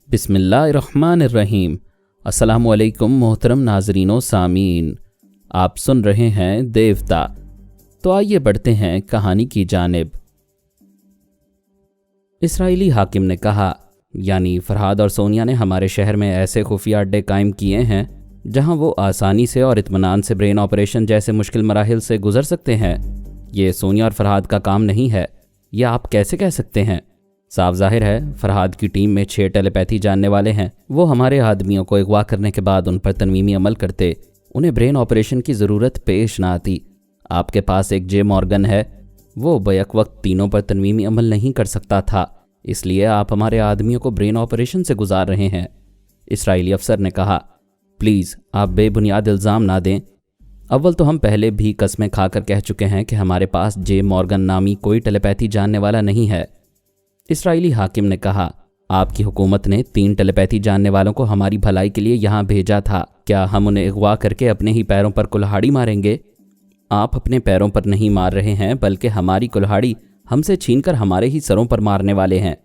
बिस्मिल्लाहिर्रहमानिर्रहीम। अस्सलामुअलैकुम मोहतरम नाज़रीन व सामीन, आप सुन रहे हैं देवता। तो आइए बढ़ते हैं कहानी की जानिब। इसराइली हाकिम ने कहा, यानी फरहाद और सोनिया ने हमारे शहर में ऐसे खुफिया अड्डे कायम किए हैं जहां वो आसानी से और इत्मीनान से ब्रेन ऑपरेशन जैसे मुश्किल मराहिल से गुजर सकते हैं। ये सोनिया और फरहाद का काम नहीं है, यह आप कैसे कह सकते हैं? साफ जाहिर है फरहाद की टीम में 6 टेलीपैथी जानने वाले हैं। वो हमारे आदमियों को अगवा करने के बाद उन पर तनवीमी अमल करते, उन्हें ब्रेन ऑपरेशन की ज़रूरत पेश ना आती। आपके पास एक जे मॉर्गन है, वो बैक वक्त तीनों पर तनवीमी अमल नहीं कर सकता था, इसलिए आप हमारे आदमियों को ब्रेन ऑपरेशन से गुजार रहे हैं। इसराइली अफसर ने कहा, प्लीज़ आप बेबुनियाद इल्ज़ाम ना दें। अव्वल तो हम पहले भी कस्में खाकर कह चुके हैं कि हमारे पास जे मॉर्गन नामी कोई टेलीपैथी जानने वाला नहीं है। इसराइली हाकिम ने कहा, आपकी हुकूमत ने 3 टेलीपैथी जानने वालों को हमारी भलाई के लिए यहाँ भेजा था। क्या हम उन्हें अगवा करके अपने ही पैरों पर कुल्हाड़ी मारेंगे? आप अपने पैरों पर नहीं मार रहे हैं, बल्कि हमारी कुल्हाड़ी हमसे छीनकर हमारे ही सरों पर मारने वाले हैं।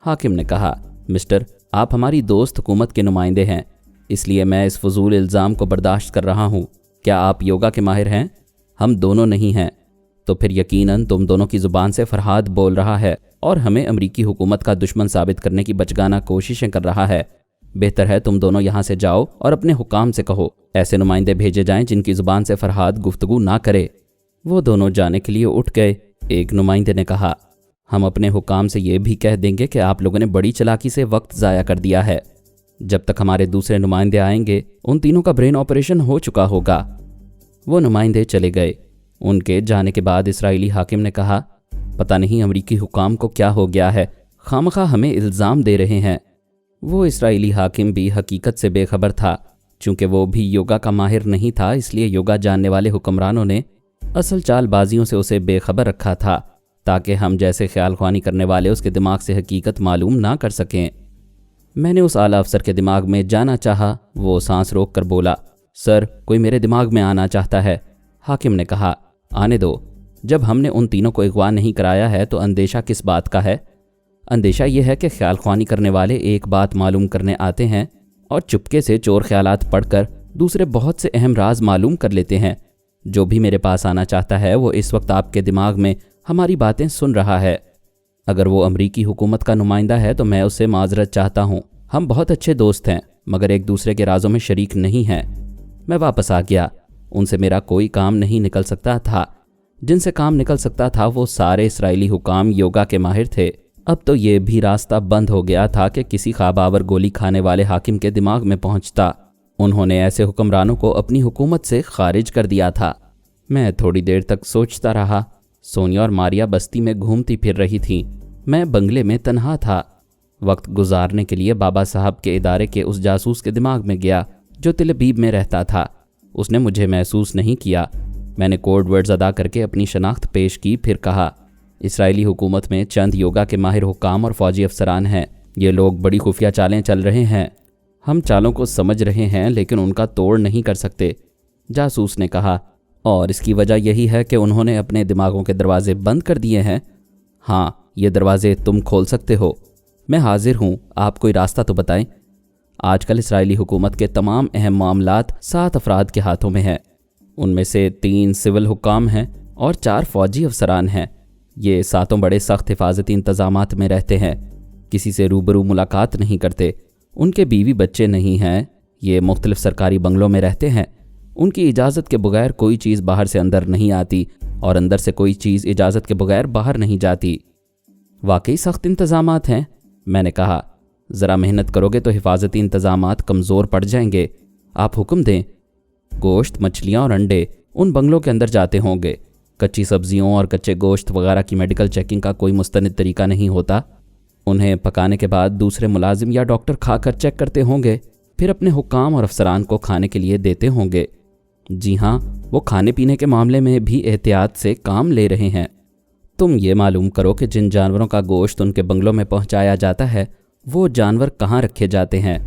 हाकिम ने कहा, मिस्टर, आप हमारी दोस्त हुकूमत के नुमाइंदे हैं, इसलिए मैं इस फजूल इल्ज़ाम को बर्दाश्त कर रहा हूँ। क्या आप योगा के माहिर हैं? हम दोनों नहीं हैं। तो फिर यकीनन तुम दोनों की ज़ुबान से फरहाद बोल रहा है और हमें अमरीकी हुकूमत का दुश्मन साबित करने की बचगाना कोशिशें कर रहा है। बेहतर है तुम दोनों यहाँ से जाओ और अपने हुकाम से कहो ऐसे नुमाइंदे भेजे जाएं जिनकी ज़ुबान से फरहाद गुफ्तगू ना करे। वो दोनों जाने के लिए उठ गए। एक नुमाइंदे ने कहा, हम अपने हुकाम से ये भी कह देंगे कि आप लोगों ने बड़ी चालाकी से वक्त ज़ाया कर दिया है। जब तक हमारे दूसरे नुमाइंदे आएंगे उन तीनों का ब्रेन ऑपरेशन हो चुका होगा। वो नुमाइंदे चले गए। उनके जाने के बाद इसराइली हाकिम ने कहा, पता नहीं अमरीकी हुकाम को क्या हो गया है, खामखा हमें इल्ज़ाम दे रहे हैं। वो इसराइली हाकिम भी हकीकत से बेखबर था। चूँकि वो भी योगा का माहिर नहीं था, इसलिए योगा जानने वाले हुक्मरानों ने असल चालबाजियों से उसे बेखबर रखा था, ताकि हम जैसे ख्याल ख्वानी करने वाले उसके दिमाग से हकीकत मालूम ना कर सकें। मैंने उस आला अफसर के दिमाग में जाना चाहा। वो सांस रोक कर बोला, सर, कोई मेरे दिमाग में आना चाहता है। हाकिम ने कहा, आने दो। जब हमने उन तीनों को अगवा नहीं कराया है तो अंदेशा किस बात का है? अंदेशा यह है कि ख्याल ख्वानी करने वाले एक बात मालूम करने आते हैं और चुपके से चोर ख्यालात पढ़कर दूसरे बहुत से अहम राज मालूम कर लेते हैं। जो भी मेरे पास आना चाहता है वो इस वक्त आपके दिमाग में हमारी बातें सुन रहा है। अगर वो अमरीकी हुकूमत का नुमाइंदा है तो मैं उससे माजरत चाहता हूँ। हम बहुत अच्छे दोस्त हैं, मगर एक दूसरे के राजों में शरीक नहीं हैं। मैं वापस आ गया। उनसे मेरा कोई काम नहीं निकल सकता था। जिनसे काम निकल सकता था वो सारे इसराइली हुकाम योगा के माहिर थे। अब तो ये भी रास्ता बंद हो गया था कि किसी ख्वाबावर गोली खाने वाले हाकिम के दिमाग में पहुंचता। उन्होंने ऐसे हुक्मरानों को अपनी हुकूमत से खारिज कर दिया था। मैं थोड़ी देर तक सोचता रहा। सोनिया और मारिया बस्ती में घूमती फिर रही थीं। मैं बंगले में तन्हा था। वक्त गुजारने के लिए बाबा साहब के इदारे के उस जासूस के दिमाग में गया जो तिलबीब में रहता था। उसने मुझे महसूस नहीं किया। मैंने कोड वर्ड्स अदा करके अपनी शनाख्त पेश की, फिर कहा, इसराइली हुकूमत में चंद योगा के माहिर हुकाम और फौजी अफसरान हैं। ये लोग बड़ी खुफिया चालें चल रहे हैं। हम चालों को समझ रहे हैं लेकिन उनका तोड़ नहीं कर सकते। जासूस ने कहा, और इसकी वजह यही है कि उन्होंने अपने दिमागों के दरवाजे बंद कर दिए हैं। हाँ, ये दरवाजे तुम खोल सकते हो। मैं हाजिर हूँ, आप कोई रास्ता तो बताएं। आजकल इसराइली हुकूमत के तमाम अहम मामलात 7 अफराद के हाथों में हैं। उनमें से 3 सिविल हुकाम हैं और 4 फौजी अफसरान हैं। ये 7 बड़े सख्त हिफाजती इंतजामात में रहते हैं। किसी से रूबरू मुलाकात नहीं करते। उनके बीवी बच्चे नहीं हैं। ये मुख्तलिफ सरकारी बंगलों में रहते हैं। उनकी इजाज़त के बगैर कोई चीज़ बाहर से अंदर नहीं आती और अंदर से कोई चीज़ इजाज़त के बगैर बाहर नहीं जाती। वाकई सख्त इंतजामात हैं। मैंने कहा, ज़रा मेहनत करोगे तो हिफाजती इंतजामात कमज़ोर पड़ जाएंगे। आप हुक्म दें। गोश्त, मछलियाँ और अंडे उन बंगलों के अंदर जाते होंगे। कच्ची सब्जियों और कच्चे गोश्त वगैरह की मेडिकल चेकिंग का कोई मुस्तनिद तरीका नहीं होता। उन्हें पकाने के बाद दूसरे मुलाजिम या डॉक्टर खाकर चेक करते होंगे, फिर अपने हुक्काम और अफसरान को खाने के लिए देते होंगे। जी हाँ, वो खाने पीने के मामले में भी एहतियात से काम ले रहे हैं। तुम ये मालूम करो कि जिन जानवरों का गोश्त उनके बंगलों में पहुँचाया जाता है वो जानवर कहाँ रखे जाते हैं,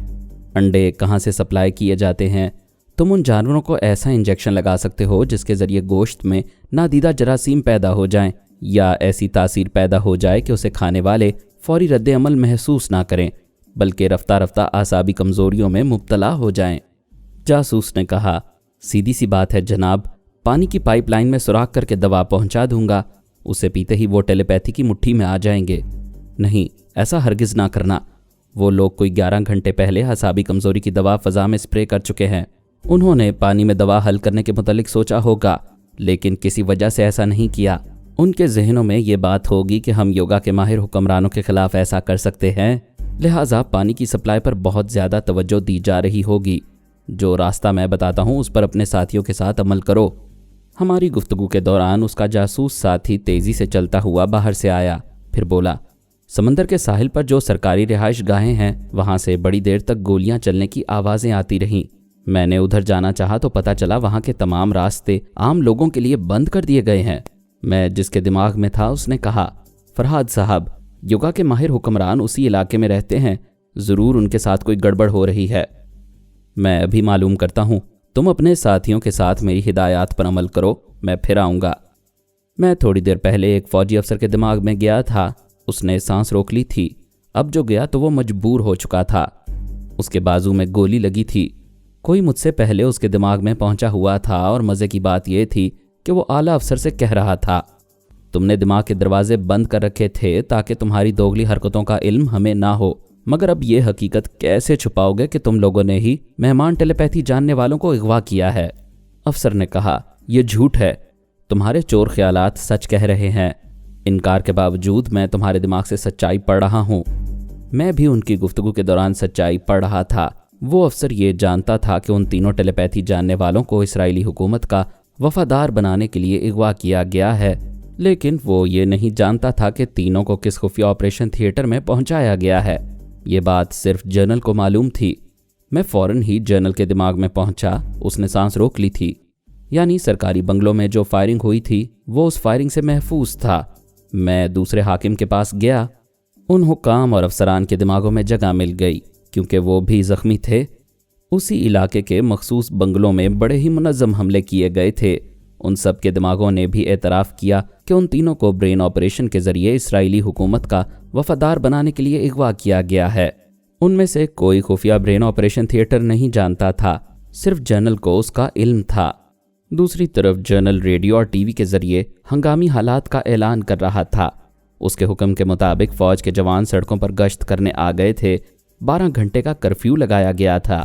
अंडे कहाँ से सप्लाई किए जाते हैं। तुम उन जानवरों को ऐसा इंजेक्शन लगा सकते हो जिसके ज़रिए गोश्त में नादीदा जरासीम पैदा हो जाएं या ऐसी तासीर पैदा हो जाए कि उसे खाने वाले फौरी रद्द अमल महसूस ना करें। बल्कि रफ्ता रफ्ता आसाबी कमजोरियों में मुब्तला हो जाएं। जासूस ने कहा, सीधी सी बात है जनाब, पानी की पाइपलाइन में सुराख करके दवा पहुंचा दूंगा, उसे पीते ही वो टेलीपैथी की मुट्ठी में आ जाएंगे। नहीं, ऐसा हरगिज ना करना। वो लोग कोई 11 घंटे पहले आसाबी कमजोरी की दवा फजा में स्प्रे कर चुके हैं। उन्होंने पानी में दवा हल करने के मुतालिक सोचा होगा, लेकिन किसी वजह से ऐसा नहीं किया। उनके जहनों में ये बात होगी कि हम योगा के माहिर हुक्मरानों के खिलाफ ऐसा कर सकते हैं, लिहाजा पानी की सप्लाई पर बहुत ज़्यादा तवज्जो दी जा रही होगी। जो रास्ता मैं बताता हूँ उस पर अपने साथियों के साथ अमल करो। हमारी गुफ्तगू के दौरान उसका जासूस साथी तेज़ी से चलता हुआ बाहर से आया, फिर बोला, समंदर के साहिल पर जो सरकारी रिहाइश गाहें हैं वहाँ से बड़ी देर तक गोलियां चलने की आवाज़ें आती रहीं। मैंने उधर जाना चाहा तो पता चला वहाँ के तमाम रास्ते आम लोगों के लिए बंद कर दिए गए हैं। मैं जिसके दिमाग में था उसने कहा, फरहाद साहब, योगा के माहिर हुक्मरान उसी इलाके में रहते हैं, ज़रूर उनके साथ कोई गड़बड़ हो रही है। मैं अभी मालूम करता हूँ, तुम अपने साथियों के साथ मेरी हिदायत पर अमल करो, मैं फिर आऊँगा। मैं थोड़ी देर पहले एक फ़ौजी अफसर के दिमाग में गया था, उसने सांस रोक ली थी। अब जो गया तो वो मजबूर हो चुका था। उसके बाजू में गोली लगी थी। कोई मुझसे पहले उसके दिमाग में पहुंचा हुआ था और मज़े की बात यह थी कि वो आला अफसर से कह रहा था, तुमने दिमाग के दरवाजे बंद कर रखे थे ताकि तुम्हारी दोगली हरकतों का इल्म हमें ना हो, मगर अब ये हकीकत कैसे छुपाओगे कि तुम लोगों ने ही मेहमान टेलीपैथी जानने वालों को अगवा किया है। अफसर ने कहा, यह झूठ है, तुम्हारे चोर ख्यालात सच कह रहे हैं। इनकार के बावजूद मैं तुम्हारे दिमाग से सच्चाई पढ़ रहा हूँ। मैं भी उनकी गुफ्तगू के दौरान सच्चाई पढ़ रहा था। वो अफसर ये जानता था कि उन तीनों टेलीपैथी जानने वालों को इसराइली हुकूमत का वफादार बनाने के लिए अगवा किया गया है, लेकिन वो ये नहीं जानता था कि तीनों को किस खुफिया ऑपरेशन थिएटर में पहुंचाया गया है। ये बात सिर्फ जनरल को मालूम थी। मैं फ़ौरन ही जनरल के दिमाग में पहुंचा। उसने सांस रोक ली थी। यानी सरकारी बंगलों में जो फायरिंग हुई थी वो उस फायरिंग से महफूज था। मैं दूसरे हाकिम के पास गया। उन हुक्काम और अफसरान के दिमागों में जगह मिल गई, क्योंकि वो भी ज़ख्मी थे। उसी इलाके के मखसूस बंगलों में बड़े ही मुनज़्ज़म हमले किए गए थे। उन सब के दिमागों ने भी एतराफ़ किया कि उन तीनों को ब्रेन ऑपरेशन के ज़रिए इसराइली हुकूमत का वफादार बनाने के लिए अगवा किया गया है। उनमें से कोई खुफिया ब्रेन ऑपरेशन थिएटर नहीं जानता था, सिर्फ जनरल को उसका इल्म था। दूसरी तरफ जनरल रेडियो और टीवी के ज़रिए हंगामी हालात का ऐलान कर रहा था। उसके हुक्म के मुताबिक फ़ौज के जवान सड़कों पर गश्त करने आ गए थे। 12 घंटे का कर्फ्यू लगाया गया था।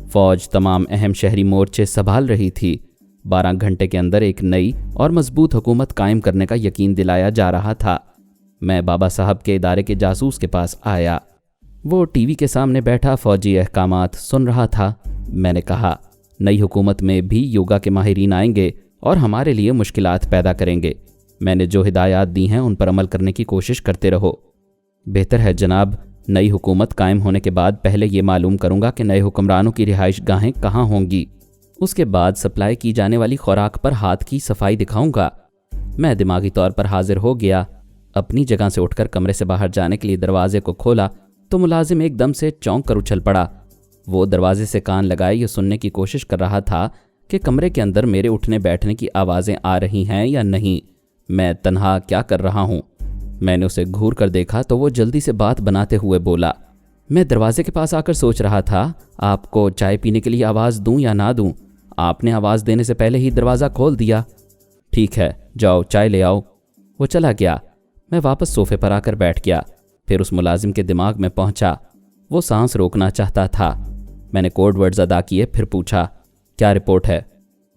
फ़ौज तमाम अहम शहरी मोर्चे संभाल रही थी। 12 घंटे के अंदर एक नई और मजबूत हुकूमत कायम करने का यकीन दिलाया जा रहा था। मैं बाबा साहब के इदारे के जासूस के पास आया। वो टीवी के सामने बैठा फ़ौजी अहकामात सुन रहा था। मैंने कहा, नई हुकूमत में भी योगा के माहिरीन आएंगे और हमारे लिए मुश्किलात पैदा करेंगे। मैंने जो हिदायत दी हैं उन पर अमल करने की कोशिश करते रहो। बेहतर है जनाब, नई हुकूमत कायम होने के बाद पहले ये मालूम करूंगा कि नए हुक्मरानों की रिहाइश गाहें कहाँ होंगी। उसके बाद सप्लाई की जाने वाली खुराक पर हाथ की सफाई दिखाऊंगा। मैं दिमागी तौर पर हाजिर हो गया। अपनी जगह से उठकर कमरे से बाहर जाने के लिए दरवाजे को खोला तो मुलाजिम एकदम से चौंक कर उछल पड़ा। वो दरवाजे से कान लगाए ये सुनने की कोशिश कर रहा था कि कमरे के अंदर मेरे उठने बैठने की आवाज़ें आ रही हैं या नहीं, मैं तन्हा क्या कर रहा हूँ। मैंने उसे घूर कर देखा तो वो जल्दी से बात बनाते हुए बोला, मैं दरवाजे के पास आकर सोच रहा था आपको चाय पीने के लिए आवाज़ दूं या ना दूं। आपने आवाज़ देने से पहले ही दरवाज़ा खोल दिया। ठीक है, जाओ चाय ले आओ। वो चला गया। मैं वापस सोफे पर आकर बैठ गया। फिर उस मुलाजिम के दिमाग में पहुंचा। वो सांस रोकना चाहता था। मैंने कोड वर्ड्स अदा किए, फिर पूछा, क्या रिपोर्ट है?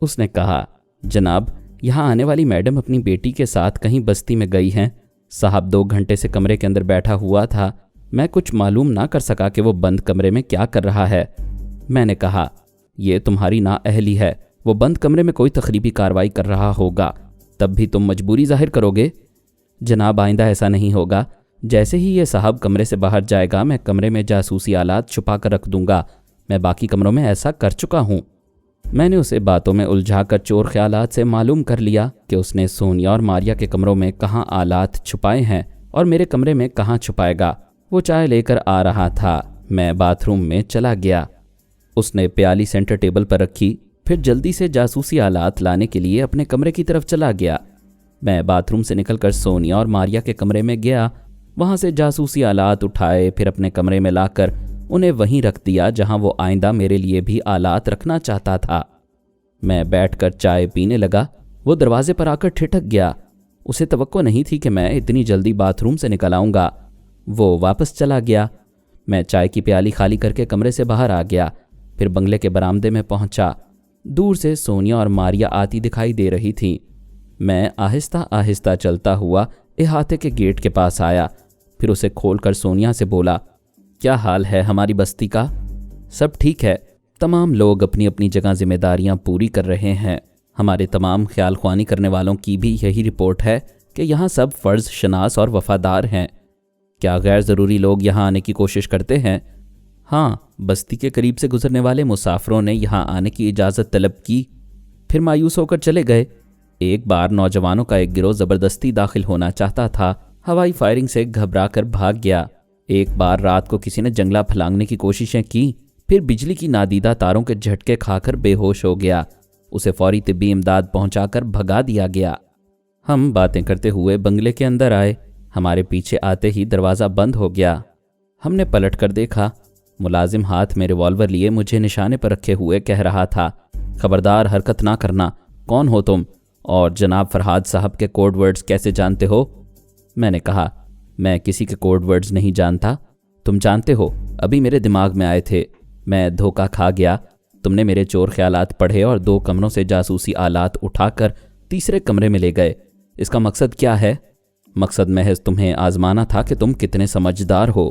उसने कहा, जनाब, यहाँ आने वाली मैडम अपनी बेटी के साथ कहीं बस्ती में गई हैं। साहब 2 घंटे से कमरे के अंदर बैठा हुआ था। मैं कुछ मालूम ना कर सका कि वो बंद कमरे में क्या कर रहा है। मैंने कहा, ये तुम्हारी नाअहली है। वो बंद कमरे में कोई तखरीबी कार्रवाई कर रहा होगा, तब भी तुम मजबूरी जाहिर करोगे। जनाब, आइंदा ऐसा नहीं होगा। जैसे ही ये साहब कमरे से बाहर जाएगा मैं कमरे में जासूसी आलात छुपा कर रख दूंगा। मैं बाकी कमरों में ऐसा कर चुका हूँ। मैंने उसे बातों में उलझाकर चोर ख्यालात से मालूम कर लिया कि उसने सोनिया और मारिया के कमरों में कहाँ आलात छुपाए हैं और मेरे कमरे में कहाँ छुपाएगा। वो चाय लेकर आ रहा था। मैं बाथरूम में चला गया। उसने प्याली सेंटर टेबल पर रखी, फिर जल्दी से जासूसी आलात लाने के लिए अपने कमरे की तरफ चला गया। मैं बाथरूम से निकलकर सोनिया और मारिया के कमरे में गया। वहाँ से जासूसी आलात उठाए, फिर अपने कमरे में लाकर उन्हें वहीं रख दिया जहां वो आइंदा मेरे लिए भी आलात रखना चाहता था। मैं बैठकर चाय पीने लगा। वो दरवाजे पर आकर ठिठक गया। उसे तवक्को नहीं थी कि मैं इतनी जल्दी बाथरूम से निकल आऊँगा। वो वापस चला गया। मैं चाय की प्याली खाली करके कमरे से बाहर आ गया, फिर बंगले के बरामदे में पहुंचा। दूर से सोनिया और मारिया आती दिखाई दे रही थीं। मैं आहिस्ता आहिस्ता चलता हुआ इहाते के गेट के पास आया, फिर उसे खोलकर सोनिया से बोला, क्या हाल है हमारी बस्ती का? सब ठीक है। तमाम लोग अपनी अपनी जगह जिम्मेदारियां पूरी कर रहे हैं। हमारे तमाम ख्याल ख्वानी करने वालों की भी यही रिपोर्ट है कि यहाँ सब फ़र्ज शनास और वफादार हैं। क्या गैर ज़रूरी लोग यहाँ आने की कोशिश करते हैं? हाँ, बस्ती के करीब से गुजरने वाले मुसाफिरों ने यहाँ आने की इजाज़त तलब की, फिर मायूस होकर चले गए। एक बार नौजवानों का एक गिरोह ज़बरदस्ती दाखिल होना चाहता था, हवाई फायरिंग से घबरा कर भाग गया। एक बार रात को किसी ने जंगला फलांगने की कोशिशें की, फिर बिजली की नादीदा तारों के झटके खाकर बेहोश हो गया। उसे फौरी तिब्बी इमदाद पहुंचाकर भगा दिया गया। हम बातें करते हुए बंगले के अंदर आए। हमारे पीछे आते ही दरवाज़ा बंद हो गया। हमने पलट कर देखा। मुलाजिम हाथ में रिवॉल्वर लिए मुझे निशाने पर रखे हुए कह रहा था, खबरदार हरकत ना करना। कौन हो तुम? और जनाब फरहाद साहब के कोड वर्ड्स कैसे जानते हो? मैंने कहा, मैं किसी के कोड वर्ड्स नहीं जानता। तुम जानते हो, अभी मेरे दिमाग में आए थे। मैं धोखा खा गया। तुमने मेरे चोर ख्यालात पढ़े और 2 कमरों से जासूसी आलात उठाकर तीसरे कमरे में ले गए। इसका मकसद क्या है? मकसद महज तुम्हें आजमाना था कि तुम कितने समझदार हो।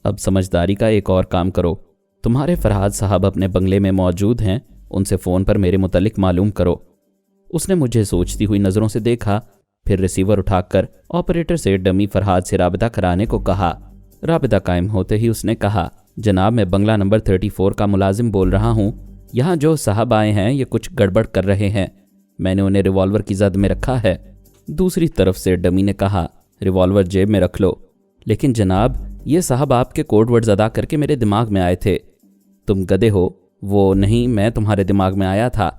अब समझदारी का एक और काम करो। तुम्हारे फरहाद साहब अपने बंगले में मौजूद हैं, उनसे फ़ोन पर मेरे मुतल्लिक मालूम करो। उसने मुझे सोचती हुई नज़रों से देखा, फिर रिसीवर उठाकर ऑपरेटर से डमी फरहाद से राबिता कराने को कहा। राबिता कायम होते ही उसने कहा, जनाब मैं बंगला नंबर 34 का मुलाजिम बोल रहा हूँ। यहाँ जो साहब आए हैं ये कुछ गड़बड़ कर रहे हैं। मैंने उन्हें रिवॉल्वर की जद में रखा है। दूसरी तरफ से डमी ने कहा, रिवॉल्वर जेब में रख लो। लेकिन जनाब, ये साहब आपके कोड वर्ड्स अदा करके मेरे दिमाग में आए थे। तुम गधे हो। वो नहीं, मैं तुम्हारे दिमाग में आया था।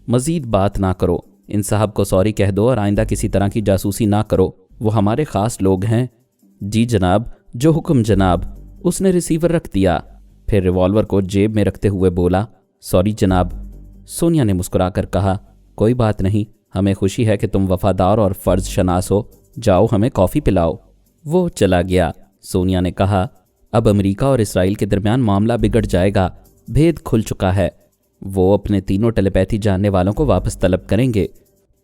मज़ीद बात ना करो। इन साहब को सॉरी कह दो और आइंदा किसी तरह की जासूसी ना करो। वो हमारे ख़ास लोग हैं। जी जनाब, जो हुक्म जनाब। उसने रिसीवर रख दिया, फिर रिवॉल्वर को जेब में रखते हुए बोला, सॉरी जनाब। सोनिया ने मुस्कुराकर कहा, कोई बात नहीं, हमें खुशी है कि तुम वफादार और फ़र्ज शनास हो। जाओ हमें कॉफ़ी पिलाओ। वो चला गया। सोनिया ने कहा, अब अमेरिका और इसराइल के दरमियान मामला बिगड़ जाएगा। भेद खुल चुका है। वो अपने तीनों टेलीपैथी जानने वालों को वापस तलब करेंगे।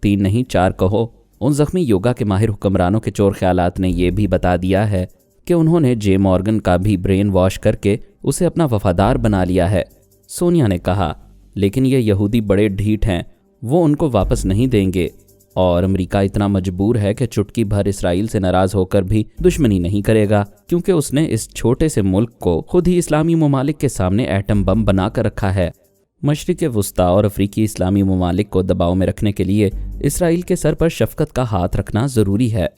3 नहीं 4 कहो। उन ज़ख्मी योगा के माहिर हुक्मरानों के चोर ख्यालात ने यह भी बता दिया है कि उन्होंने जे मॉर्गन का भी ब्रेन वॉश करके उसे अपना वफादार बना लिया है। सोनिया ने कहा, लेकिन ये यहूदी बड़े ढीठ हैं, वो उनको वापस नहीं देंगे। और अमेरिका इतना मजबूर है कि चुटकी भर इसराइल से नाराज़ होकर भी दुश्मनी नहीं करेगा, क्योंकि उसने इस छोटे से मुल्क को खुद ही इस्लामी ममालिक के सामने एटम बम बना कर रखा है। मशरिक़ वुस्ता और अफ्रीकी इस्लामी ममालिक को दबाव में रखने के लिए इसराइल के सर पर शफकत का हाथ रखना ज़रूरी है।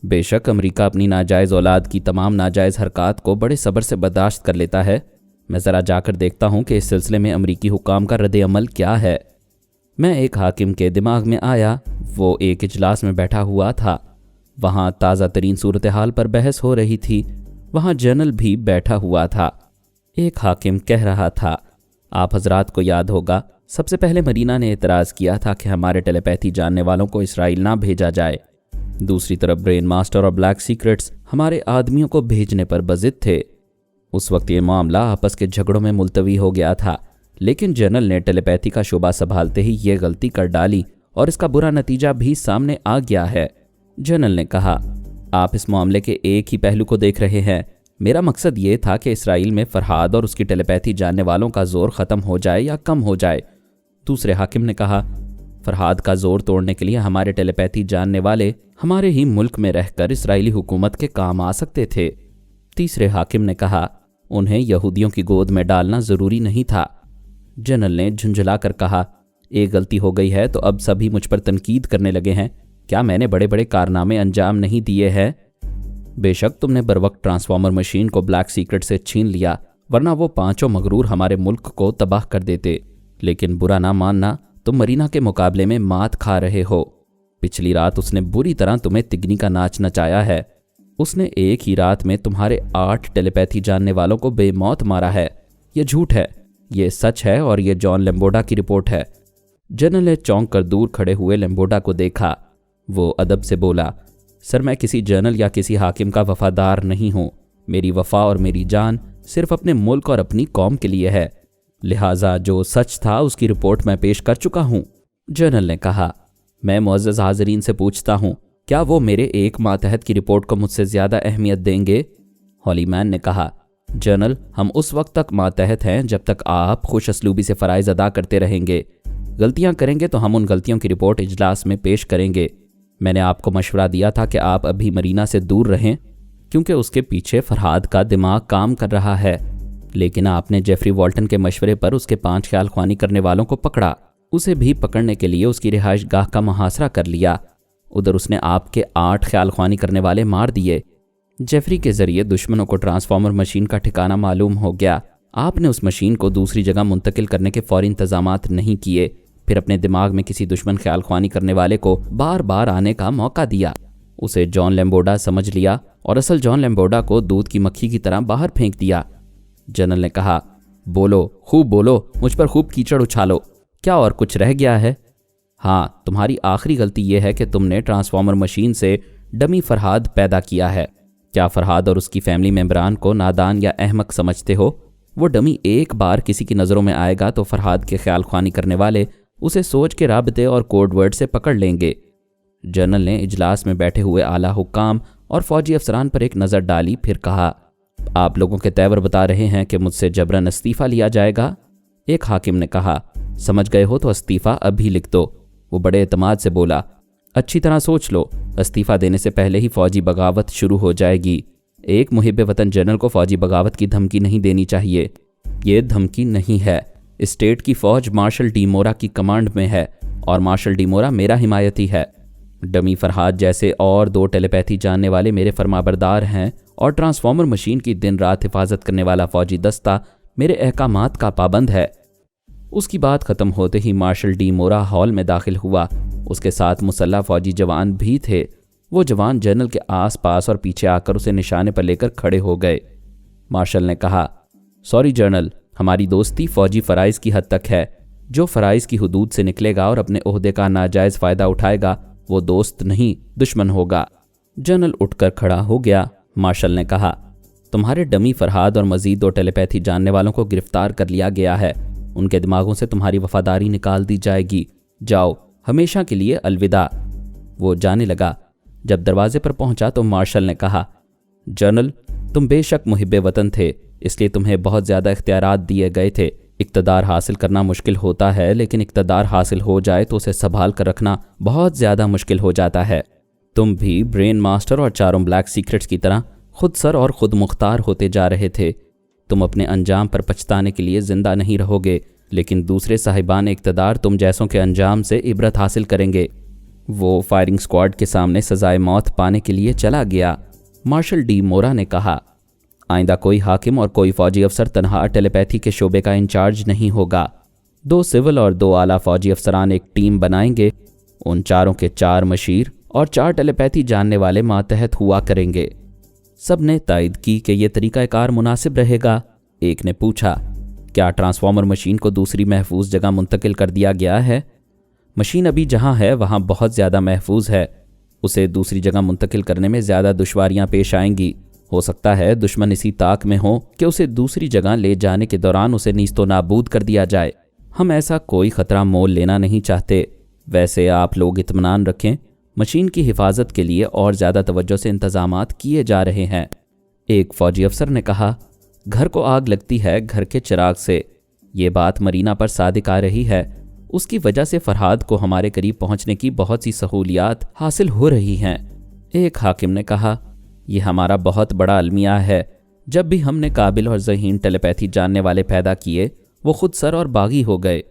बेशक अमेरिका अपनी नाजायज़ औलाद की तमाम नाजायज़ हरकत को बड़े सब्र से बर्दाश्त कर लेता है। मैं ज़रा जाकर देखता हूँ कि इस सिलसिले में अमरीकी हुक्काम का रद्द अमल क्या है। मैं एक हाकिम के दिमाग में आया। वो एक इजलास में बैठा हुआ था। वहाँ ताज़ा तरीन सूरत हाल पर बहस हो रही थी। वहाँ जनरल भी बैठा हुआ था। एक हाकिम कह रहा था, आप हजरात को याद होगा, सबसे पहले मरीना ने एतराज़ किया था कि हमारे टेलीपैथी जानने वालों को इसराइल ना भेजा जाए। दूसरी तरफ ब्रेन मास्टर और ब्लैक सीक्रेट्स हमारे आदमियों को भेजने पर बज़िद थे। उस वक्त ये मामला आपस के झगड़ों में मुलतवी हो गया था, लेकिन जनरल ने टेलीपैथी का शोबा संभालते ही ये गलती कर डाली और इसका बुरा नतीजा भी सामने आ गया है। जनरल ने कहा, आप इस मामले के एक ही पहलू को देख रहे हैं। मेरा मकसद ये था कि इसराइल में फरहाद और उसकी टेलीपैथी जानने वालों का जोर ख़त्म हो जाए या कम हो जाए। दूसरे हाकिम ने कहा, फरहाद का जोर तोड़ने के लिए हमारे टेलीपैथी जानने वाले हमारे ही मुल्क में रहकर इसराइली हुकूमत के काम आ सकते थे। तीसरे हाकिम ने कहा, उन्हें यहूदियों की गोद में डालना ज़रूरी नहीं था। जनरल ने झुंझलाकर कहा, एक गलती हो गई है तो अब सभी मुझ पर तनकीद करने लगे हैं। क्या मैंने बड़े बड़े कारनामे अंजाम नहीं दिए हैं? बेशक तुमने बरवक्त ट्रांसफार्मर मशीन को ब्लैक सीक्रेट से छीन लिया, वरना वो 5 मगरूर हमारे मुल्क को तबाह कर देते। लेकिन बुरा ना मानना, तुम मरीना के मुकाबले में मात खा रहे हो। पिछली रात उसने बुरी तरह तुम्हें तिगनी का नाच नचाया है। उसने एक ही रात में तुम्हारे 8 टेलीपैथी जानने वालों को बेमौत मारा है। ये झूठ है, ये सच है और ये जॉन लेम्बोडा की रिपोर्ट है। जनरल ने चौंक कर दूर खड़े हुए लेम्बोडा को देखा। वो अदब से बोला, सर मैं किसी जनरल या किसी हाकिम का वफादार नहीं हूँ। मेरी वफा और मेरी जान सिर्फ अपने मुल्क और अपनी कौम के लिए है, लिहाजा जो सच था उसकी रिपोर्ट मैं पेश कर चुका हूँ। जनरल ने कहा, मैं मुअज़्ज़ज़ हाज़रीन से पूछता हूँ, क्या वो मेरे एक मातहत की रिपोर्ट को मुझसे ज़्यादा अहमियत देंगे? हॉलीमैन ने कहा, जनरल हम उस वक्त तक मातहत हैं जब तक आप खुश असलूबी से फ़राइज़ अदा करते रहेंगे। गलतियाँ करेंगे तो हम उन गलतियों की रिपोर्ट इजलास में पेश करेंगे। मैंने आपको मशवरा दिया था कि आप अभी मरीना से दूर रहें क्योंकि उसके पीछे फरहाद का दिमाग काम कर रहा है, लेकिन आपने जेफरी वॉल्टन के मशवरे पर उसके 5 ख्याल ख्वानी करने वालों को पकड़ा। उसे भी पकड़ने के लिए उसकी रिहाइश गाह का मुहासरा कर लिया। उधर उसने आपके 8 ख्याल ख्वानी करने वाले मार दिए। जेफरी के जरिए दुश्मनों को ट्रांसफार्मर मशीन का ठिकाना मालूम हो गया। आपने उस मशीन को दूसरी जगह मुंतकिल करने के फौरी इंतजामात नहीं किए, फिर अपने दिमाग में किसी दुश्मन ख्याल ख्वानी करने वाले को बार बार आने का मौका दिया। उसे जॉन लेम्बोडा समझ लिया और असल जॉन लेम्बोडा को दूध की मक्खी की तरह बाहर फेंक दिया। जनरल ने कहा, बोलो, खूब बोलो, मुझ पर खूब कीचड़ उछालो। क्या और कुछ रह गया है? हाँ, तुम्हारी आखिरी गलती यह है कि तुमने ट्रांसफार्मर मशीन से डमी फरहाद पैदा किया है। क्या फरहाद और उसकी फैमिली मेंबरान को नादान या अहमक समझते हो? वो डमी एक बार किसी की नज़रों में आएगा तो फरहाद के ख्याल ख्वानी करने वाले उसे सोच के राबते और कोड वर्ड से पकड़ लेंगे। जनरल ने इजलास में बैठे हुए आला हुक्काम और फौजी अफसरान पर एक नज़र डाली, फिर कहा, आप लोगों के तेवर बता रहे हैं कि मुझसे जबरन इस्तीफ़ा लिया जाएगा? एक हाकिम ने कहा, समझ गए हो तो इस्तीफ़ा अभी लिख दो। वो बड़े एतमाद से बोला, अच्छी तरह सोच लो, इस्तीफ़ा देने से पहले ही फ़ौजी बगावत शुरू हो जाएगी। एक मुहिब वतन जनरल को फ़ौजी बगावत की धमकी नहीं देनी चाहिए। ये धमकी नहीं है। स्टेट की फ़ौज मार्शल डी मोरा की कमांड में है और मार्शल डी मोरा मेरा हिमायती है। डमी फरहाद जैसे और 2 टेलीपैथी जानने वाले मेरे फरमाबरदार हैं और ट्रांसफार्मर मशीन की दिन रात हिफाजत करने वाला फ़ौजी दस्ता मेरे अहकामात का पाबंद है। उसकी बात ख़त्म होते ही मार्शल डी मोरा हॉल में दाखिल हुआ। उसके साथ मुसल्ला फ़ौजी जवान भी थे। वो जवान जनरल के आस पास और पीछे आकर उसे निशाने पर लेकर खड़े हो गए। मार्शल ने कहा, सॉरी जनरल, हमारी दोस्ती फ़ौजी फ़राइज़ की हद तक है। जो फ़राइज़ की हुदूद से निकलेगा और अपने ओहदे का नाजायज़ फ़ायदा उठाएगा वो दोस्त नहीं दुश्मन होगा। जनरल उठकर खड़ा हो गया। मार्शल ने कहा, तुम्हारे डमी फरहाद और मज़ीद 2 टेलीपैथी जानने वालों को गिरफ्तार कर लिया गया है। उनके दिमागों से तुम्हारी वफादारी निकाल दी जाएगी। जाओ, हमेशा के लिए अलविदा। वो जाने लगा। जब दरवाजे पर पहुंचा तो मार्शल ने कहा, जनरल, तुम बेशक मुहिब वतन थे, इसलिए तुम्हें बहुत ज़्यादा इख्तियारात दिए गए थे। इक़्तिदार हासिल करना मुश्किल होता है, लेकिन इक़्तिदार हासिल हो जाए तो उसे संभाल कर रखना बहुत ज़्यादा मुश्किल हो जाता है। तुम भी ब्रेन मास्टर और 4 ब्लैक सीक्रेट्स की तरह खुद सर और खुद मुख्तार होते जा रहे थे। तुम अपने अंजाम पर पछताने के लिए ज़िंदा नहीं रहोगे, लेकिन दूसरे साहिबान इक़्तिदार तुम जैसों के अंजाम से इबरत हासिल करेंगे। वो फायरिंग स्क्वाड के सामने सजाए मौत पाने के लिए चला गया। मार्शल डी मोरा ने कहा, आइंदा कोई हाकिम और कोई फ़ौजी अफसर तनहा टेलीपैथी के शोबे का इंचार्ज नहीं होगा। 2 सिविल और 2 आला फ़ौजी अफसरान एक टीम बनाएंगे। उन 4 के 4 मशीर और 4 टेलीपैथी जानने वाले मातहत हुआ करेंगे। सब ने तायद की कि यह तरीक़ाकार मुनासिब रहेगा। एक ने पूछा, क्या ट्रांसफार्मर मशीन को दूसरी महफूज जगह मुंतकिल कर दिया गया है? मशीन अभी जहां है वहां बहुत ज़्यादा महफूज है। उसे दूसरी जगह मुंतकिल करने में ज़्यादा दुश्वारियां पेश आएंगी। हो सकता है दुश्मन इसी ताक में हो कि उसे दूसरी जगह ले जाने के दौरान उसे नीस्तो नाबूद कर दिया जाए। हम ऐसा कोई ख़तरा मोल लेना नहीं चाहते। वैसे आप लोग इत्मीनान रखें, मशीन की हिफाजत के लिए और ज़्यादा तवज्जो से इंतज़ामात किए जा रहे हैं। एक फ़ौजी अफसर ने कहा, घर को आग लगती है घर के चिराग से। ये बात मरीना पर सादिक आ रही है। उसकी वजह से फरहाद को हमारे करीब पहुंचने की बहुत सी सहूलियात हासिल हो रही हैं। एक हाकिम ने कहा, यह हमारा बहुत बड़ा अलमिया है। जब भी हमने काबिल और ज़हीन टेलीपैथी जानने वाले पैदा किए वो खुद सर और बागी हो गए।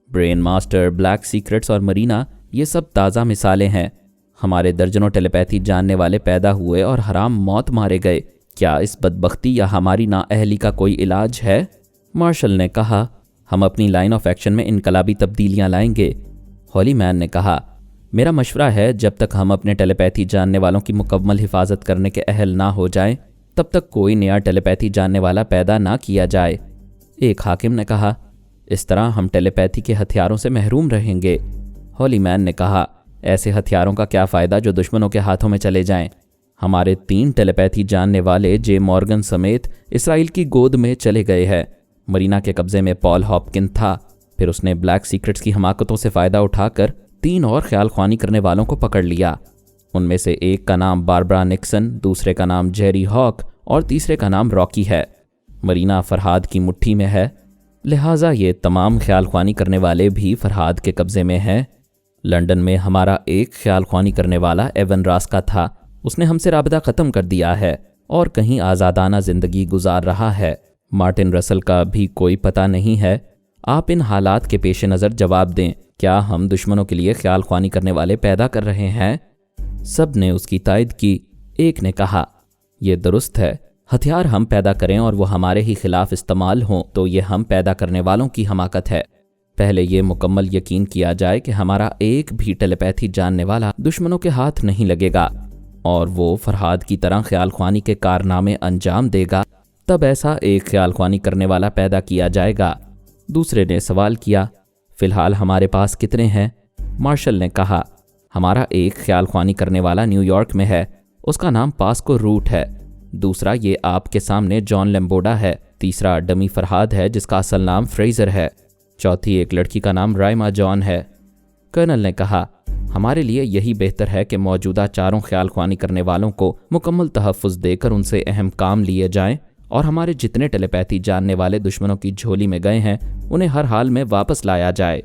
ब्रेन मास्टर, ब्लैक सीक्रेट्स और मरीना, ये सब ताज़ा मिसालें हैं। हमारे दर्जनों टेलीपैथी जानने वाले पैदा हुए और हराम मौत मारे गए। क्या इस बदबख्ती या हमारी नाअहली का कोई इलाज है? मार्शल ने कहा, हम अपनी लाइन ऑफ एक्शन में इनकलाबी तब्दीलियां लाएंगे। हॉलीमैन ने कहा, میرا مشورہ ہے جب تک ہم اپنے ٹیلیپیتھی جاننے والوں کی مکمل حفاظت کرنے کے اہل نہ ہو جائیں تب تک کوئی نیا ٹیلیپیتھی جاننے والا پیدا نہ کیا جائے۔ ایک حاکم نے کہا، اس طرح ہم ٹیلیپیتھی کے ہتھیاروں سے محروم رہیں گے۔ ہولی مین نے کہا، ایسے ہتھیاروں کا کیا فائدہ جو دشمنوں کے ہاتھوں میں چلے جائیں؟ ہمارے 3 ٹیلیپیتھی جاننے والے جے مورگن سمیت اسرائیل کی گود میں چلے گئے ہیں۔ مرینا کے قبضے میں پال ہاپکن تھا، پھر اس نے بلیک سیکرٹس کی حماقتوں سے فائدہ اٹھا کر 3 اور خیال خوانی کرنے والوں کو پکڑ لیا۔ ان میں سے ایک کا نام باربرا نکسن، دوسرے کا نام جیری ہاک اور تیسرے کا نام راکی ہے۔ مرینا فرہاد کی مٹھی میں ہے، لہٰذا یہ تمام خیال خوانی کرنے والے بھی فرہاد کے قبضے میں ہیں۔ لندن میں ہمارا ایک خیال خوانی کرنے والا ایون راسکا تھا، اس نے ہم سے رابطہ ختم کر دیا ہے اور کہیں آزادانہ زندگی گزار رہا ہے۔ مارٹن رسل کا بھی کوئی پتہ نہیں ہے۔ آپ ان حالات کے پیش نظر جواب دیں، کیا ہم دشمنوں کے لیے خیال خوانی کرنے والے پیدا کر رہے ہیں؟ سب نے اس کی تائید کی۔ ایک نے کہا، یہ درست ہے، ہتھیار ہم پیدا کریں اور وہ ہمارے ہی خلاف استعمال ہوں تو یہ ہم پیدا کرنے والوں کی حماقت ہے۔ پہلے یہ مکمل یقین کیا جائے کہ ہمارا ایک بھی ٹیلیپیتھی جاننے والا دشمنوں کے ہاتھ نہیں لگے گا اور وہ فرہاد کی طرح خیال خوانی کے کارنامے انجام دے گا، تب ایسا ایک خیال خوانی کرنے والا پیدا کیا جائے گا۔ دوسرے نے سوال کیا، فی الحال ہمارے پاس کتنے ہیں؟ مارشل نے کہا، ہمارا ایک خیال خوانی کرنے والا نیو یارک میں ہے، اس کا نام پاسکو روٹ ہے۔ دوسرا یہ آپ کے سامنے جان لیمبوڈا ہے۔ تیسرا ڈمی فرہاد ہے جس کا اصل نام فریزر ہے۔ چوتھی ایک لڑکی کا نام رائما جان ہے۔ کرنل نے کہا، ہمارے لیے یہی بہتر ہے کہ موجودہ 4 خیال خوانی کرنے والوں کو مکمل تحفظ دے کر ان سے اہم کام لیے جائیں اور ہمارے جتنے ٹیلیپیتھی جاننے والے دشمنوں کی جھولی میں گئے ہیں انہیں ہر حال میں واپس لایا جائے۔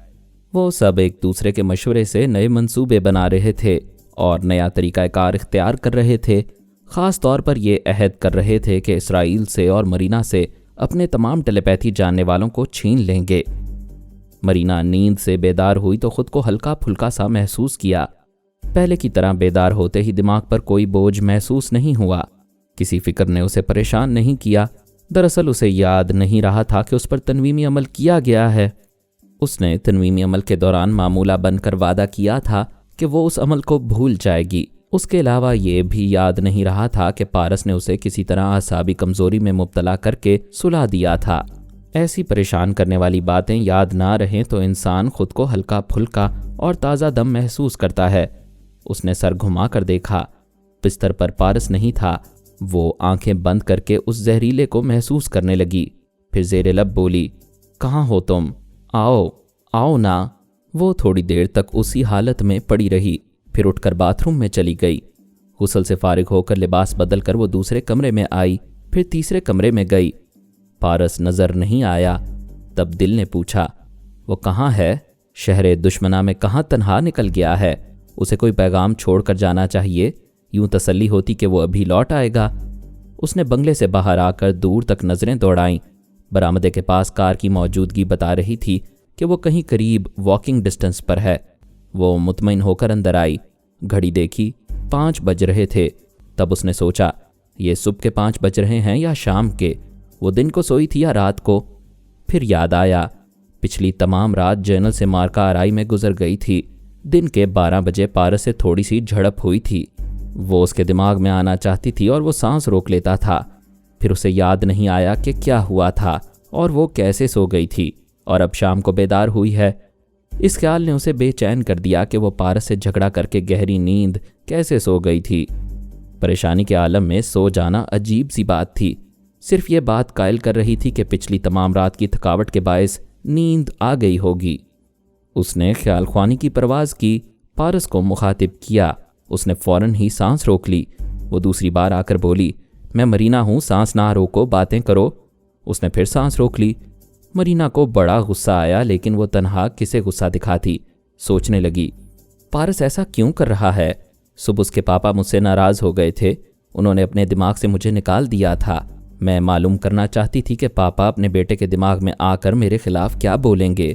وہ سب ایک دوسرے کے مشورے سے نئے منصوبے بنا رہے تھے اور نیا طریقہ کار اختیار کر رہے تھے۔ خاص طور پر یہ عہد کر رہے تھے کہ اسرائیل سے اور مرینا سے اپنے تمام ٹیلیپیتھی جاننے والوں کو چھین لیں گے۔ مرینا نیند سے بیدار ہوئی تو خود کو ہلکا پھلکا سا محسوس کیا۔ پہلے کی طرح بیدار ہوتے ہی دماغ پر کوئی بوجھ محسوس نہیں ہوا۔ کسی فکر نے اسے پریشان نہیں کیا۔ دراصل اسے یاد نہیں رہا تھا کہ اس پر تنویمی عمل کیا گیا ہے۔ اس نے تنویمی عمل کے دوران معمولہ بن کر وعدہ کیا تھا کہ وہ اس عمل کو بھول جائے گی۔ اس کے علاوہ یہ بھی یاد نہیں رہا تھا کہ پارس نے اسے کسی طرح اعصابی کمزوری میں مبتلا کر کے سلا دیا تھا۔ ایسی پریشان کرنے والی باتیں یاد نہ رہیں تو انسان خود کو ہلکا پھلکا اور تازہ دم محسوس کرتا ہے۔ اس نے سر گھما کر دیکھا، بستر پر پارس نہیں تھا۔ وہ آنکھیں بند کر کے اس زہریلے کو محسوس کرنے لگی، پھر زیر لب بولی، کہاں ہو تم؟ آؤ آؤ نا۔ وہ تھوڑی دیر تک اسی حالت میں پڑی رہی، پھر اٹھ کر باتھ روم میں چلی گئی۔ غسل سے فارغ ہو کر لباس بدل کر وہ دوسرے کمرے میں آئی، پھر تیسرے کمرے میں گئی۔ پارس نظر نہیں آیا۔ تب دل نے پوچھا، وہ کہاں ہے؟ شہر دشمنہ میں کہاں تنہا نکل گیا ہے؟ اسے کوئی پیغام چھوڑ کر جانا چاہیے، یوں تسلی ہوتی کہ وہ ابھی لوٹ آئے گا۔ اس نے بنگلے سے باہر آ کر دور تک نظریں دوڑائیں۔ برآمدے کے پاس کار کی موجودگی بتا رہی تھی کہ وہ کہیں قریب واکنگ ڈسٹنس پر ہے۔ وہ مطمئن ہو کر اندر آئی، گھڑی دیکھی، 5 بج رہے تھے۔ تب اس نے سوچا، یہ صبح کے 5 بج رہے ہیں یا شام کے؟ وہ دن کو سوئی تھی یا رات کو؟ پھر یاد آیا، پچھلی تمام رات جنرل سے مارکا آرائی میں گزر گئی تھی۔ دن کے 12 بجے پارس سے تھوڑی سی جھڑپ ہوئی تھی۔ وہ اس کے دماغ میں آنا چاہتی تھی اور وہ سانس روک لیتا تھا۔ پھر اسے یاد نہیں آیا کہ کیا ہوا تھا اور وہ کیسے سو گئی تھی، اور اب شام کو بیدار ہوئی ہے۔ اس خیال نے اسے بے چین کر دیا کہ وہ پارس سے جھگڑا کر کے گہری نیند کیسے سو گئی تھی۔ پریشانی کے عالم میں سو جانا عجیب سی بات تھی۔ صرف یہ بات قائل کر رہی تھی کہ پچھلی تمام رات کی تھکاوٹ کے باعث نیند آ گئی ہوگی۔ اس نے خیال خوانی کی پرواز کی، پارس کو مخاطب کیا۔ اس نے فوراً ہی سانس روک لی۔ وہ دوسری بار آ کر بولی، میں مرینا ہوں، سانس نہ روکو، باتیں کرو۔ اس نے پھر سانس روک لی۔ مرینا کو بڑا غصہ آیا، لیکن وہ تنہا کسے غصہ دکھاتی۔ سوچنے لگی، پارس ایسا کیوں کر رہا ہے؟ صبح اس کے پاپا مجھ سے ناراض ہو گئے تھے، انہوں نے اپنے دماغ سے مجھے نکال دیا تھا۔ میں معلوم کرنا چاہتی تھی کہ پاپا اپنے بیٹے کے دماغ میں آ کر میرے خلاف کیا بولیں گے۔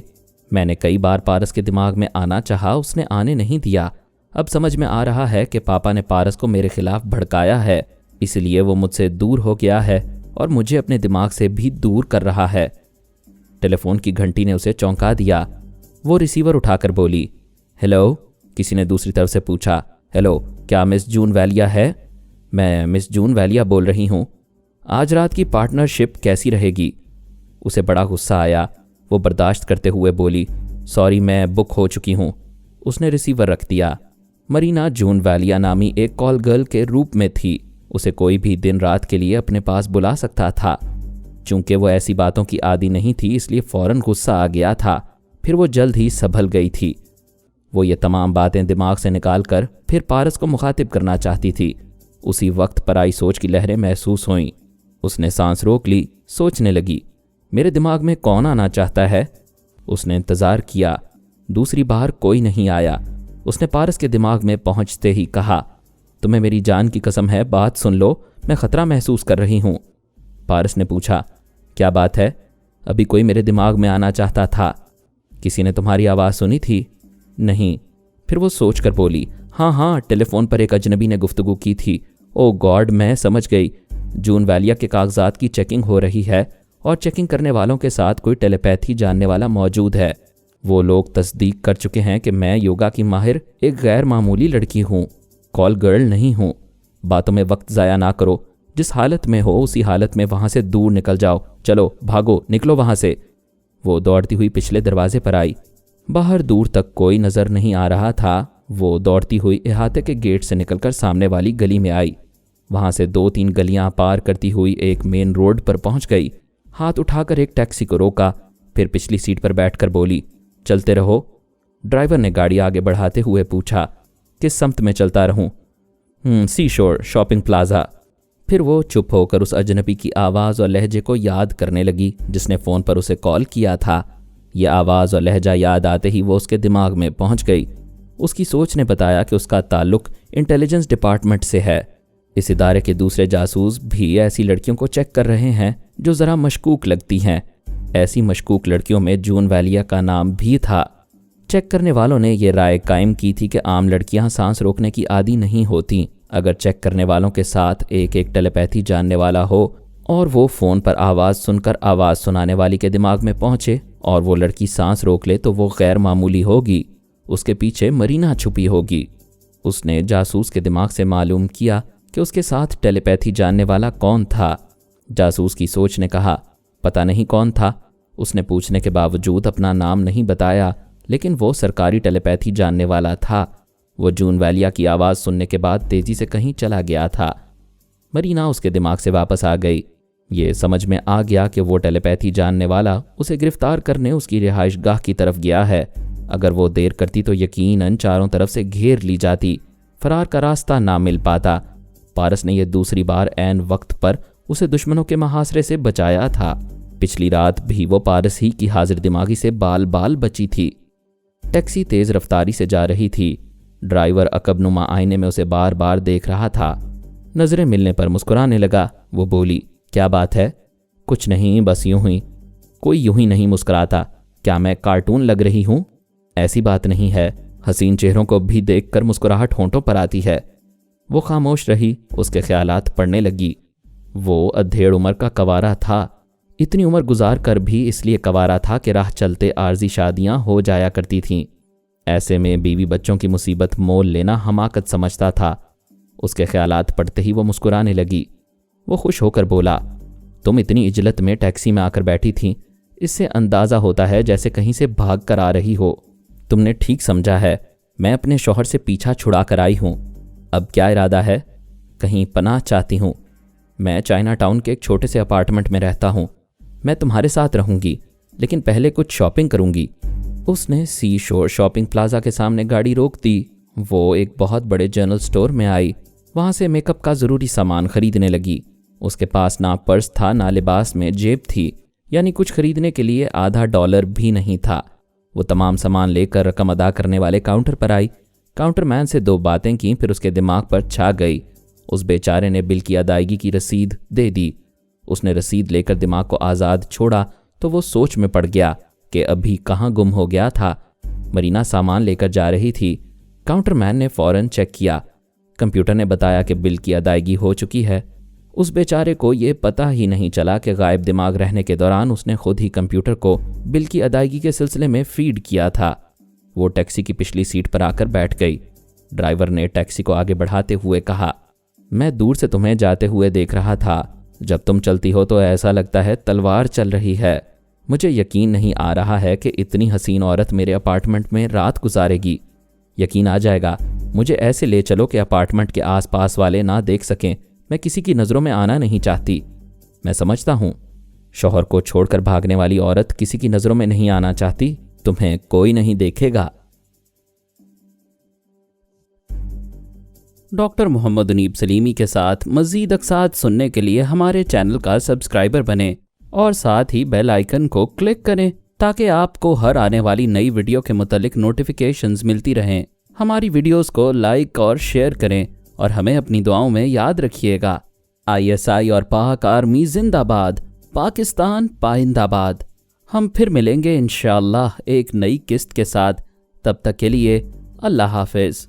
میں نے کئی بار پارس کے دماغ میں آنا چاہا، اس نے آنے نہیں دیا۔ اب سمجھ میں آ رہا ہے کہ پاپا نے پارس کو میرے خلاف بھڑکایا ہے، اس لیے وہ مجھ سے دور ہو گیا ہے اور مجھے اپنے دماغ سے بھی دور کر رہا ہے۔ ٹیلی فون کی گھنٹی نے اسے چونکا دیا۔ وہ ریسیور اٹھا کر بولی، ہیلو، किसी ने दूसरी तरफ से पूछा। हेलो, क्या मिस जून वैलिया है? मैं मिस जून वैलिया बोल रही हूँ। आज रात की पार्टनरशिप कैसी रहेगी? उसे बड़ा गुस्सा आया। वो बर्दाश्त करते हुए बोली, सॉरी, मैं बुक हो चुकी हूँ। उसने रिसीवर रख दिया। मरीना जून वैलिया नामी एक कॉल गर्ल के रूप में थी। उसे कोई भी दिन रात के लिए अपने पास बुला सकता था। चूंकि वो ऐसी बातों की आदी नहीं थी, इसलिए फौरन गुस्सा आ गया था। फिर वो जल्द ही संभल गई थी। वो ये तमाम बातें दिमाग से निकाल कर फिर पारस को मुखातिब करना चाहती थी। उसी वक्त पराई सोच की लहरें महसूस हुईं। उसने सांस रोक ली, सोचने लगी, मेरे दिमाग में कौन आना चाहता है? उसने इंतज़ार किया। दूसरी बार कोई नहीं आया। उसने पारस के दिमाग में पहुंचते ही कहा, तुम्हें मेरी जान की कसम है, बात सुन लो, मैं खतरा महसूस कर रही हूँ। पारस ने पूछा, क्या बात है? अभी कोई मेरे दिमाग में आना चाहता था। किसी ने तुम्हारी आवाज़ सुनी थी? नहीं। फिर वो सोच कर बोली, हाँ, टेलीफोन पर एक अजनबी ने गुफ्तगू की थी। ओ गॉड, मैं समझ गई। जून वैलिया के कागजात की चेकिंग हो रही है और चेकिंग करने वालों के साथ कोई टेलीपैथी जानने वाला मौजूद है। वो लोग तस्दीक कर चुके हैं कि मैं योगा की माहिर एक गैर मामूली लड़की हूँ, कॉल गर्ल नहीं हूँ। बातों में वक्त ज़ाया ना करो। जिस हालत में हो उसी हालत में वहाँ से दूर निकल जाओ। चलो भागो, निकलो वहाँ से। वो दौड़ती हुई पिछले दरवाजे पर आई। बाहर दूर तक कोई नज़र नहीं आ रहा था। वो दौड़ती हुई इहाते के गेट से निकलकर सामने वाली गली में आई। वहाँ से 2-3 गलियाँ पार करती हुई एक मेन रोड पर पहुँच गई। हाथ उठाकर एक टैक्सी को रोका, फिर पिछली सीट पर बैठकर बोली, चलते रहो। ड्राइवर ने गाड़ी आगे बढ़ाते हुए पूछा, किस सम्त में चलता रहूं? सी शोर शॉपिंग प्लाजा। फिर वो चुप होकर उस अजनबी की आवाज़ और लहजे को याद करने लगी जिसने फ़ोन पर उसे कॉल किया था। ये आवाज़ और लहजा याद आते ही वो उसके दिमाग में पहुंच गई। उसकी सोच ने बताया कि उसका ताल्लुक इंटेलिजेंस डिपार्टमेंट से है। इस इदारे के दूसरे जासूस भी ऐसी लड़कियों को चेक कर रहे हैं जो ज़रा मशकूक लगती हैं। ऐसी मशकूक लड़कियों में जून वैलिया का नाम भी था। चेक करने वालों ने यह राय कायम की थी कि आम लड़कियां सांस रोकने की आदी नहीं होती। अगर चेक करने वालों के साथ एक टेलीपैथी जानने वाला हो और वो फ़ोन पर आवाज़ सुनकर आवाज़ सुनाने वाली के दिमाग में पहुंचे और वो लड़की सांस रोक ले तो वो गैर मामूली होगी। उसके पीछे मरीना छुपी होगी। उसने जासूस के दिमाग से मालूम किया कि उसके साथ टेलीपैथी जानने वाला कौन था। जासूस की सोच ने कहा, पता नहीं कौन था। उसने पूछने के बावजूद अपना नाम नहीं बताया, लेकिन वो सरकारी टेलीपैथी जानने वाला था। वो जून वैलिया की आवाज़ सुनने के बाद तेज़ी से कहीं चला गया था। मरीना उसके दिमाग से वापस आ गई। ये समझ में आ गया कि वो टेलीपैथी जानने वाला उसे गिरफ्तार करने उसकी रिहाइश गाह की तरफ गया है। अगर वो देर करती तो यकीनन चारों तरफ से घेर ली जाती, फरार का रास्ता ना मिल पाता। पारस ने यह दूसरी बार ऐन वक्त पर उसे दुश्मनों के महासरे से बचाया था। पिछली रात भी वो पारस ही की हाजिर दिमागी से बाल बाल बची थी। टैक्सी तेज रफ्तारी से जा रही थी। ड्राइवर अकबनुमा आईने में उसे बार बार देख रहा था। नजरें मिलने पर मुस्कुराने लगा। वो बोली, क्या बात है? कुछ नहीं, बस यूं ही। कोई यूं ही नहीं मुस्कुराता। क्या मैं कार्टून लग रही हूँ? ऐसी बात नहीं है। हसीन चेहरों को भी देखकर मुस्कुराहट होंठों पर आती है। वो खामोश रही। उसके ख्यालात पड़ने लगी। वो अधेड़ उम्र का कवारा था। इतनी उम्र गुजार कर भी इसलिए कवारा था कि राह चलते आर्जी शादियां हो जाया करती थीं। ऐसे में बीवी बच्चों की मुसीबत मोल लेना हमाकत समझता था। उसके ख्यालात पड़ते ही वो मुस्कुराने लगी। वो खुश होकर बोला, तुम इतनी इजलत में टैक्सी में आकर बैठी थीं, इससे अंदाज़ा होता है जैसे कहीं से भाग कर आ रही हो। तुमने ठीक समझा है, मैं अपने शौहर से पीछा छुड़ा कर आई हूँ। अब क्या इरादा है? कहीं पनाह चाहती हूँ। मैं चाइना टाउन के एक छोटे से अपार्टमेंट में रहता हूँ। मैं तुम्हारे साथ रहूँगी, लेकिन पहले कुछ शॉपिंग करूँगी। उसने सी शोर शॉपिंग प्लाजा के सामने गाड़ी रोक दी। वो एक बहुत बड़े जनरल स्टोर में आई। वहाँ से मेकअप का ज़रूरी सामान खरीदने लगी। उसके पास ना पर्स था, ना लिबास में जेब थी, यानी कुछ खरीदने के लिए आधा डॉलर भी नहीं था। वो तमाम सामान लेकर रकम अदा करने वाले काउंटर पर आई। काउंटरमैन से 2 बातें की, फिर उसके दिमाग पर छा गई। उस बेचारे ने बिल की अदायगी की रसीद दे दी। उसने रसीद लेकर दिमाग को आज़ाद छोड़ा तो वो सोच में पड़ गया कि अभी कहाँ गुम हो गया था। मरीना सामान लेकर जा रही थी। काउंटरमैन ने फ़ौरन चेक किया। कंप्यूटर ने बताया कि बिल की अदायगी हो चुकी है। उस बेचारे को ये पता ही नहीं चला कि गायब दिमाग रहने के दौरान उसने खुद ही कंप्यूटर को बिल की अदायगी के सिलसिले में फीड किया था। वो टैक्सी की पिछली सीट पर आकर बैठ गई। ड्राइवर ने टैक्सी को आगे बढ़ाते हुए कहा, मैं दूर से तुम्हें जाते हुए देख रहा था। जब तुम चलती हो तो ऐसा लगता है तलवार चल रही है। मुझे यकीन नहीं आ रहा है कि इतनी हसीन औरत मेरे अपार्टमेंट में रात गुजारेगी। यकीन आ जाएगा। मुझे ऐसे ले चलो कि अपार्टमेंट के आसपास वाले ना देख सकें। मैं किसी की नज़रों में आना नहीं चाहती। मैं समझता हूँ, शौहर को छोड़कर भागने वाली औरत किसी की नज़रों में नहीं आना चाहती। तुम्हें कोई नहीं देखेगा। डॉक्टर मोहम्मद उनीब सलीमी के साथ मज़ीद अक़सात सुनने के लिए हमारे चैनल का सब्सक्राइबर बनें और साथ ही बेल आइकन को क्लिक करें ताकि आपको हर आने वाली नई वीडियो के मुतालिक नोटिफिकेशंस मिलती रहें। हमारी वीडियोस को लाइक और शेयर करें और हमें अपनी दुआओं में याद रखिएगा। ISI और पाक आर्मी जिंदाबाद, पाकिस्तान पाइंदाबाद। हम फिर मिलेंगे इंशाअल्लाह एक नई किस्त के साथ। तब तक के लिए अल्लाह हाफिज़।